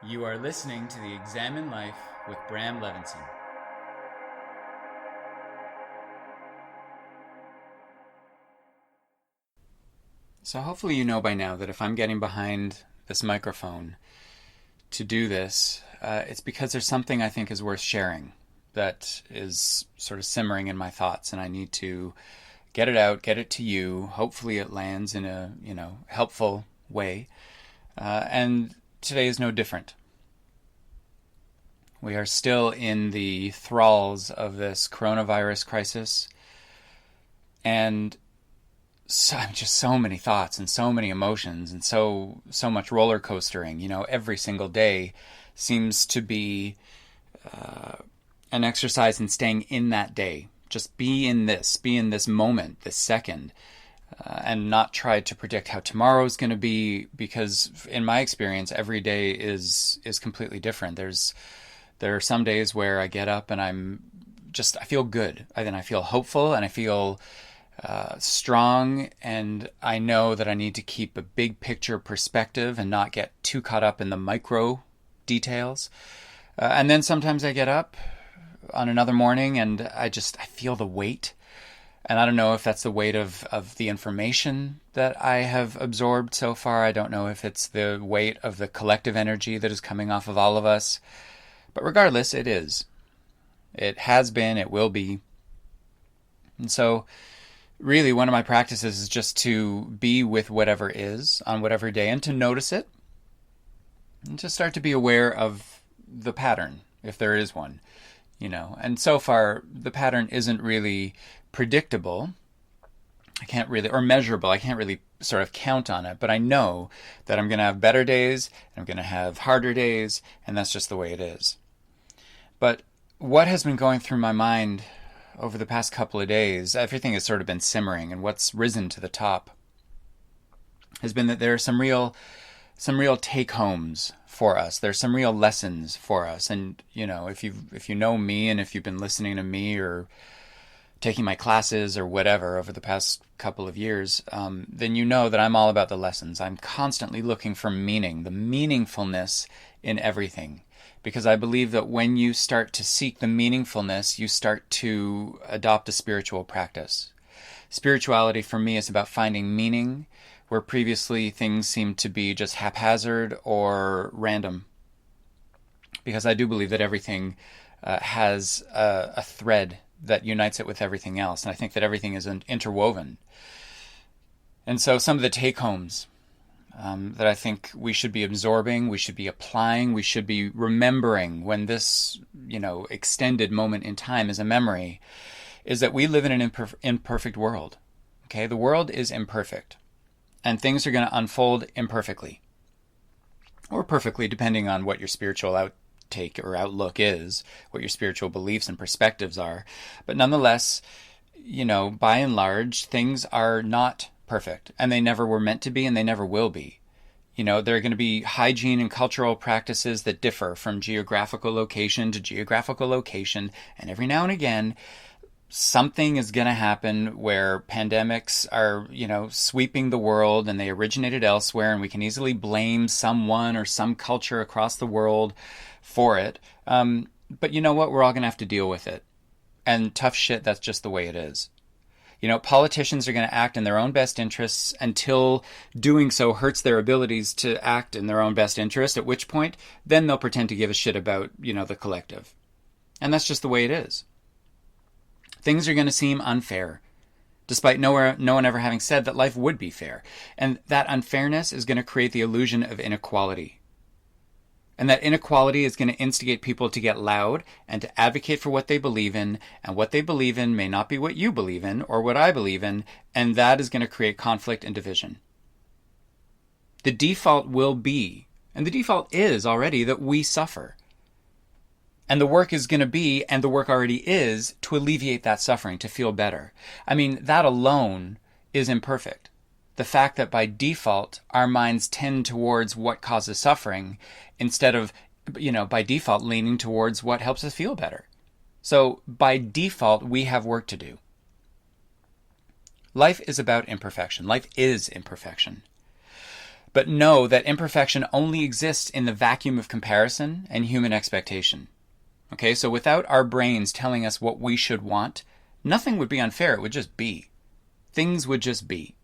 You are listening to the Examine Life with Bram Levinson. So hopefully you know by now that if I'm getting behind this microphone to do this, it's because there's something I think is worth sharing that is sort of simmering in my thoughts, and I need to get it out, get it to you. Hopefully it lands in a helpful way, and today is no different. We are still in the thralls of this coronavirus crisis, and just so many thoughts and so many emotions and so much roller coastering. Every single day seems to be an exercise in staying in that day. Just be in this moment, this second, and not try to predict how tomorrow is going to be, because in my experience, every day is completely different. There are some days where I get up and I feel good, and I feel hopeful, and I feel strong, and I know that I need to keep a big picture perspective and not get too caught up in the micro details. And then sometimes I get up on another morning and I feel the weight. And I don't know if that's the weight of the information that I have absorbed so far. I don't know if it's the weight of the collective energy that is coming off of all of us. But regardless, it is. It has been, it will be. And so really one of my practices is just to be with whatever is on whatever day and to notice it and to start to be aware of the pattern, if there is one. And so far the pattern isn't really predictable. Or measurable. I can't really sort of count on it, but I know that I'm going to have better days and I'm going to have harder days, and that's just the way it is. But what has been going through my mind over the past couple of days, everything has sort of been simmering, and what's risen to the top has been that there are some real take-homes for us. There's some real lessons for us. And, if you know me, and if you've been listening to me or taking my classes or whatever over the past couple of years, then you know that I'm all about the lessons. I'm constantly looking for meaning, the meaningfulness in everything. Because I believe that when you start to seek the meaningfulness, you start to adopt a spiritual practice. Spirituality for me is about finding meaning where previously things seemed to be just haphazard or random. Because I do believe that everything has a thread that unites it with everything else. And I think that everything is interwoven. And so some of the take-homes that I think we should be absorbing, we should be applying, we should be remembering when this, extended moment in time is a memory, is that we live in an imperfect world. Okay, the world is imperfect, and things are going to unfold imperfectly, or perfectly, depending on what your spiritual outtake or outlook is, what your spiritual beliefs and perspectives are. But nonetheless, by and large, things are not perfect, and they never were meant to be, and they never will be. There are going to be hygiene and cultural practices that differ from geographical location to geographical location, and every now and again something is going to happen where pandemics are, sweeping the world, and they originated elsewhere, and we can easily blame someone or some culture across the world for it. But you know what? We're all going to have to deal with it. And tough shit, that's just the way it is. Politicians are going to act in their own best interests until doing so hurts their abilities to act in their own best interest, at which point then they'll pretend to give a shit about, the collective. And that's just the way it is. Things are going to seem unfair, despite no one ever having said that life would be fair. And that unfairness is going to create the illusion of inequality. And that inequality is going to instigate people to get loud and to advocate for what they believe in, and what they believe in may not be what you believe in or what I believe in, and that is going to create conflict and division. The default will be, and the default is already, that we suffer. And the work is going to be, and the work already is, to alleviate that suffering, to feel better. I mean, that alone is imperfect. The fact that by default, our minds tend towards what causes suffering instead of, by default leaning towards what helps us feel better. So by default, we have work to do. Life is about imperfection. Life is imperfection. but know that imperfection only exists in the vacuum of comparison and human expectation. Okay, so without our brains telling us what we should want, nothing would be unfair. It would just be. Things would just be.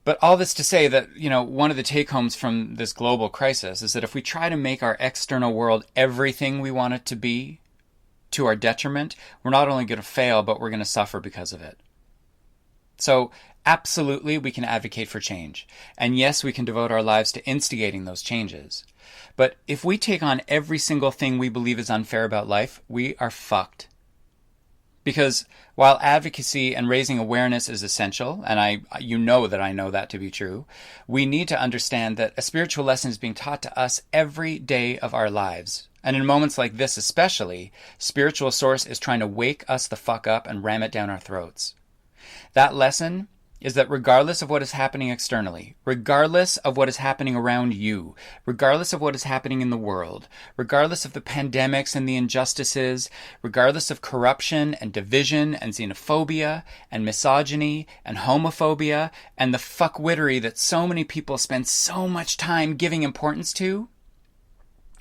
But all this to say that, one of the take-homes from this global crisis is that if we try to make our external world everything we want it to be to our detriment, we're not only going to fail, but we're going to suffer because of it. So absolutely, we can advocate for change. And yes, we can devote our lives to instigating those changes. But if we take on every single thing we believe is unfair about life, we are fucked. Because while advocacy and raising awareness is essential, and you know that I know that to be true, we need to understand that a spiritual lesson is being taught to us every day of our lives. And in moments like this especially, spiritual source is trying to wake us the fuck up and ram it down our throats. That lesson is that regardless of what is happening externally, regardless of what is happening around you, regardless of what is happening in the world, regardless of the pandemics and the injustices, regardless of corruption and division and xenophobia and misogyny and homophobia and the fuckwittery that so many people spend so much time giving importance to,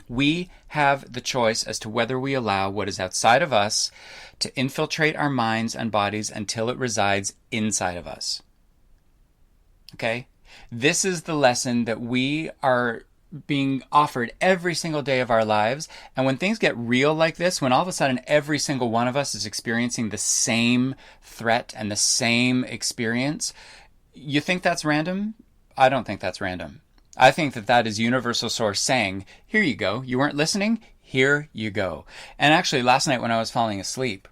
we have the choice as to whether we allow what is outside of us to infiltrate our minds and bodies until it resides inside of us. Okay? This is the lesson that we are being offered every single day of our lives. And when things get real like this, when all of a sudden every single one of us is experiencing the same threat and the same experience, you think that's random? I don't think that's random. I think that is universal source saying, here you go. You weren't listening? Here you go. And actually, last night when I was falling asleep,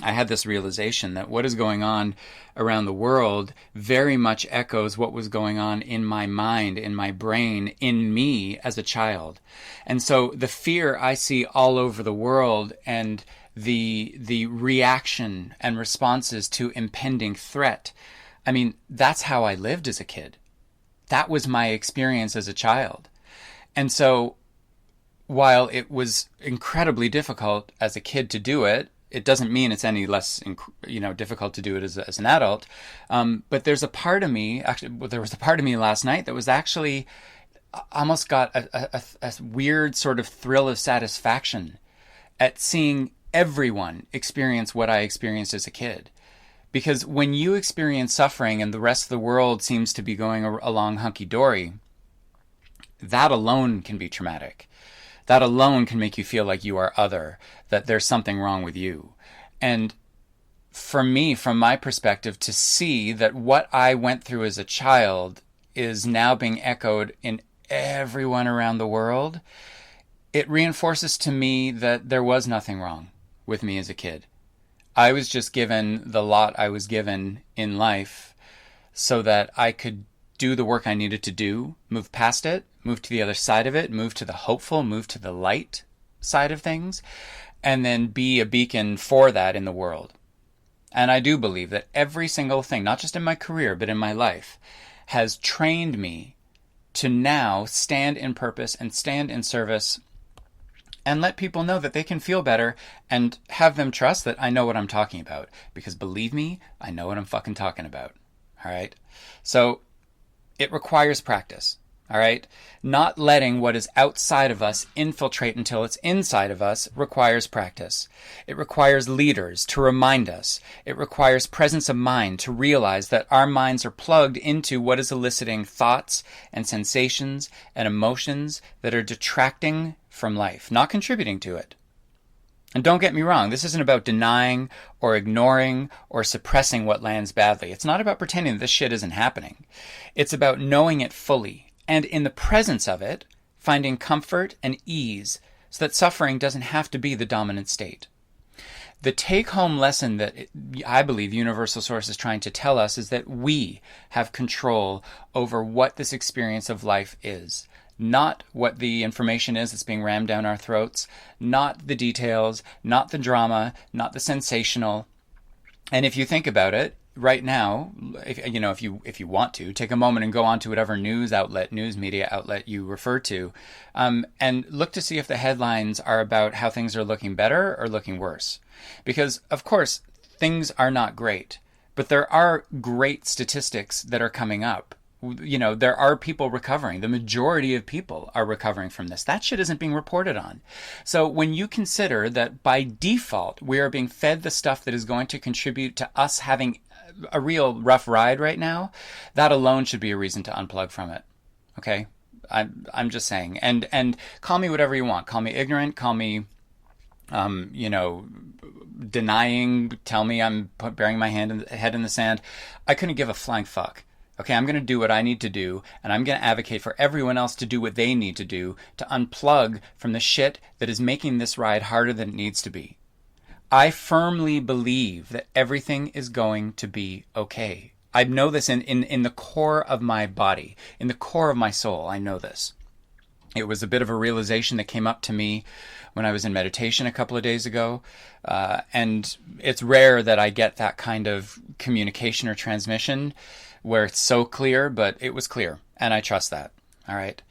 I had this realization that what is going on around the world very much echoes what was going on in my mind, in my brain, in me as a child. And so the fear I see all over the world and the reaction and responses to impending threat, I mean, that's how I lived as a kid. That was my experience as a child. And so while it was incredibly difficult as a kid to do it, it doesn't mean it's any less, difficult to do it as an adult. But there's a part of me, there was a part of me last night that was actually almost got a weird sort of thrill of satisfaction at seeing everyone experience what I experienced as a kid. Because when you experience suffering and the rest of the world seems to be going along hunky-dory, that alone can be traumatic. That alone can make you feel like you are other, that there's something wrong with you. And for me, from my perspective, to see that what I went through as a child is now being echoed in everyone around the world, it reinforces to me that there was nothing wrong with me as a kid. I was just given the lot I was given in life so that I could do the work I needed to do, move past it, move to the other side of it, move to the hopeful, move to the light side of things, and then be a beacon for that in the world. And I do believe that every single thing, not just in my career, but in my life, has trained me to now stand in purpose and stand in service and let people know that they can feel better and have them trust that I know what I'm talking about. Because believe me, I know what I'm fucking talking about. All right? So it requires practice. All right? Not letting what is outside of us infiltrate until it's inside of us requires practice. It requires leaders to remind us. It requires presence of mind to realize that our minds are plugged into what is eliciting thoughts and sensations and emotions that are detracting from life, not contributing to it. And don't get me wrong, this isn't about denying or ignoring or suppressing what lands badly. It's not about pretending that this shit isn't happening. It's about knowing it fully, and in the presence of it, finding comfort and ease so that suffering doesn't have to be the dominant state. The take-home lesson that I believe Universal Source is trying to tell us is that we have control over what this experience of life is. Not what the information is that's being rammed down our throats, not the details, not the drama, not the sensational. And if you think about it, right now, if you want to, take a moment and go on to whatever news media outlet you refer to, and look to see if the headlines are about how things are looking better or looking worse. Because, of course, things are not great, but there are great statistics that are coming up. There are people recovering. The majority of people are recovering from this. That shit isn't being reported on. So when you consider that by default, we are being fed the stuff that is going to contribute to us having a real rough ride right now, that alone should be a reason to unplug from it. Okay? I'm just saying. And call me whatever you want. Call me ignorant. Call me, denying. Tell me I'm burying my head in the sand. I couldn't give a flying fuck. Okay, I'm going to do what I need to do, and I'm going to advocate for everyone else to do what they need to do to unplug from the shit that is making this ride harder than it needs to be. I firmly believe that everything is going to be okay. I know this in the core of my body, in the core of my soul. I know this. It was a bit of a realization that came up to me when I was in meditation a couple of days ago. And it's rare that I get that kind of communication or transmission where it's so clear, but it was clear, and I trust that. All right.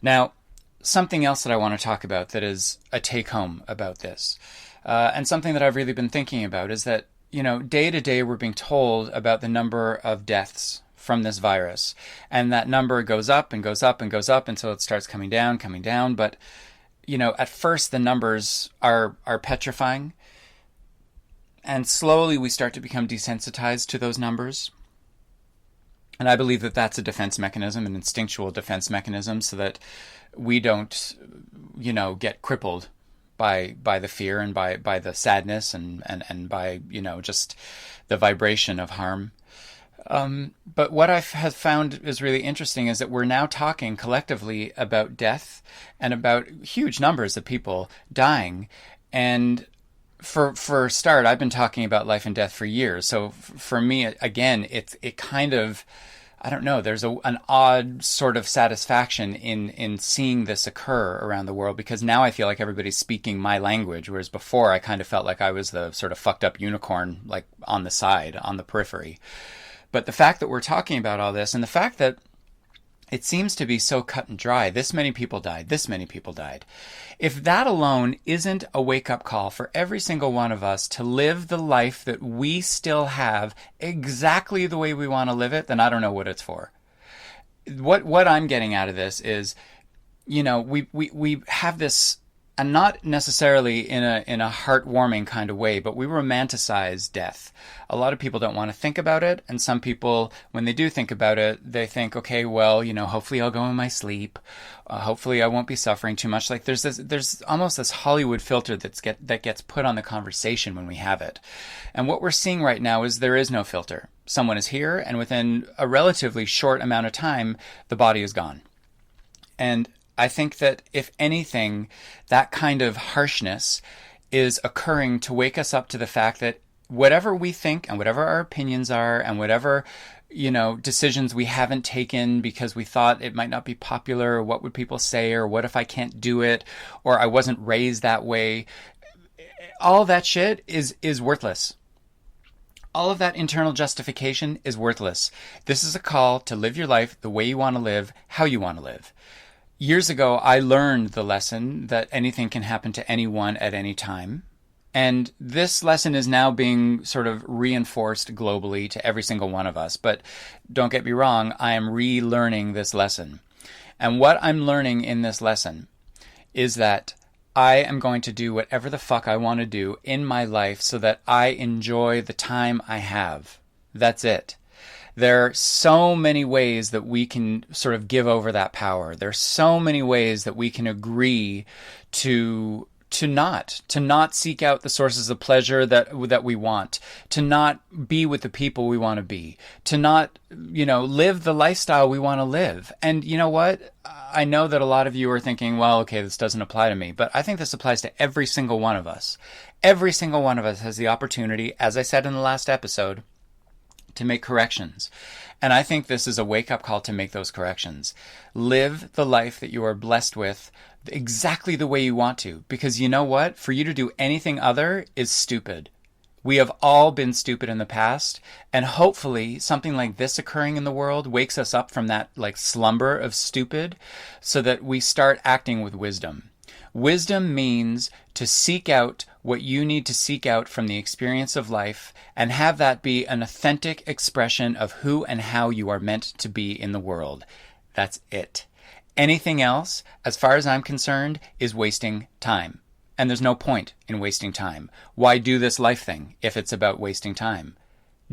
Now, something else that I want to talk about that is a take-home about this, and something that I've really been thinking about is that, day to day we're being told about the number of deaths from this virus, and that number goes up and goes up and goes up until it starts coming down, but, at first the numbers are petrifying, and slowly we start to become desensitized to those numbers. And I believe that that's a defense mechanism, an instinctual defense mechanism, so that we don't, get crippled by the fear and by the sadness and by, just the vibration of harm. But what I have found is really interesting is that we're now talking collectively about death and about huge numbers of people dying. And for a start, I've been talking about life and death for years. So for me, again, it kind of, I don't know, there's an odd sort of satisfaction in seeing this occur around the world, because now I feel like everybody's speaking my language, whereas before I kind of felt like I was the sort of fucked up unicorn, like on the side, on the periphery. But the fact that we're talking about all this, and the fact that it seems to be so cut and dry, this many people died, this many people died. If that alone isn't a wake-up call for every single one of us to live the life that we still have exactly the way we want to live it, then I don't know what it's for. What I'm getting out of this is, we have this, and not necessarily in a heartwarming kind of way, but we romanticize death. A lot of people don't want to think about it, and some people, when they do think about it, they think, okay, well, hopefully I'll go in my sleep. Hopefully I won't be suffering too much. Like there's almost this Hollywood filter that gets put on the conversation when we have it. And what we're seeing right now is there is no filter. Someone is here, and within a relatively short amount of time, the body is gone. And I think that if anything, that kind of harshness is occurring to wake us up to the fact that whatever we think and whatever our opinions are and whatever, decisions we haven't taken because we thought it might not be popular, or what would people say, or what if I can't do it, or I wasn't raised that way, all that shit is worthless. All of that internal justification is worthless. This is a call to live your life the way you want to live, how you want to live. Years ago, I learned the lesson that anything can happen to anyone at any time. And this lesson is now being sort of reinforced globally to every single one of us. But don't get me wrong, I am relearning this lesson. And what I'm learning in this lesson is that I am going to do whatever the fuck I want to do in my life so that I enjoy the time I have. That's it. There are so many ways that we can sort of give over that power. There are so many ways that we can agree to not seek out the sources of pleasure that we want, to not be with the people we want to be, to not, live the lifestyle we want to live. And you know what? I know that a lot of you are thinking, well, okay, this doesn't apply to me, but I think this applies to every single one of us. Every single one of us has the opportunity, as I said in the last episode, to make corrections. And I think this is a wake-up call to make those corrections. Live the life that you are blessed with exactly the way you want to. Because you know what? For you to do anything other is stupid. We have all been stupid in the past. And hopefully something like this occurring in the world wakes us up from that slumber of stupid so that we start acting with wisdom. Wisdom means to seek out what you need to seek out from the experience of life and have that be an authentic expression of who and how you are meant to be in the world. That's it. Anything else, as far as I'm concerned, is wasting time. And there's no point in wasting time. Why do this life thing if it's about wasting time?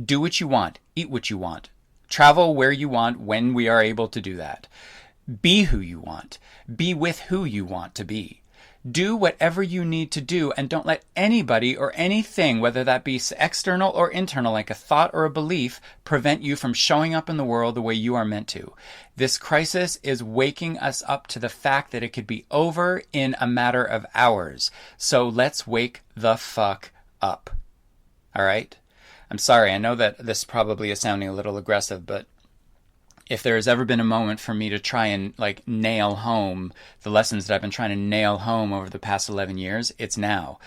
Do what you want. Eat what you want. Travel where you want when we are able to do that. Be who you want. Be with who you want to be. Do whatever you need to do and don't let anybody or anything, whether that be external or internal, like a thought or a belief, prevent you from showing up in the world the way you are meant to. This crisis is waking us up to the fact that it could be over in a matter of hours. So let's wake the fuck up. All right? I'm sorry, I know that this probably is sounding a little aggressive, but if there has ever been a moment for me to try and nail home the lessons that I've been trying to nail home over the past 11 years, it's now.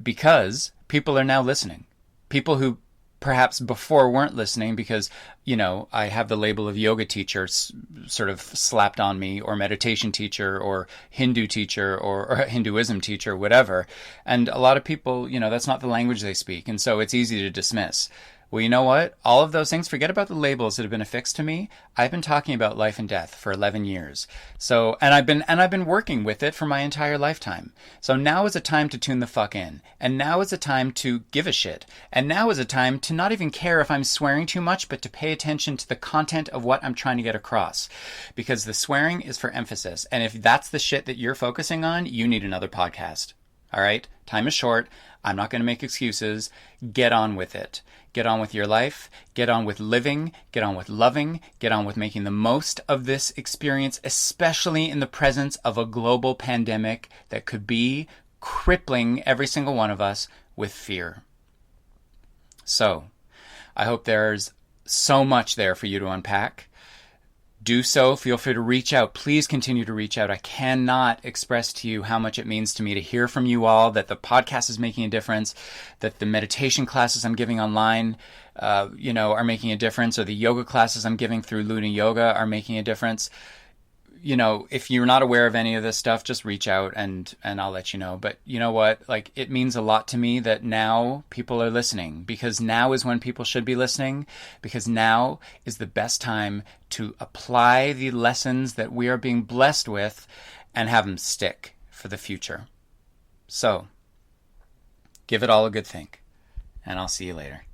Because people are now listening. People who perhaps before weren't listening because, I have the label of yoga teacher sort of slapped on me, or meditation teacher, or Hindu teacher, or Hinduism teacher, whatever. And a lot of people, that's not the language they speak. And so it's easy to dismiss. Well, you know what? All of those things, forget about the labels that have been affixed to me. I've been talking about life and death for 11 years. So, and I've been working with it for my entire lifetime. So now is a time to tune the fuck in. And now is a time to give a shit. And now is a time to not even care if I'm swearing too much, but to pay attention to the content of what I'm trying to get across. Because the swearing is for emphasis. And if that's the shit that you're focusing on, you need another podcast. All right? Time is short. I'm not going to make excuses. Get on with it. Get on with your life. Get on with living. Get on with loving. Get on with making the most of this experience, especially in the presence of a global pandemic that could be crippling every single one of us with fear. So, I hope there's so much there for you to unpack. Do so. Feel free to reach out. Please continue to reach out. I cannot express to you how much it means to me to hear from you all, that the podcast is making a difference, that the meditation classes I'm giving online, are making a difference, or the yoga classes I'm giving through Luna Yoga are making a difference. If you're not aware of any of this stuff, just reach out and I'll let you know. But you know what? It means a lot to me that now people are listening, because now is when people should be listening, because now is the best time to apply the lessons that we are being blessed with and have them stick for the future. So, give it all a good think, and I'll see you later.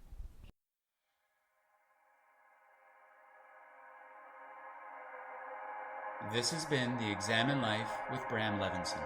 This has been the Examine Life with Bram Levinson.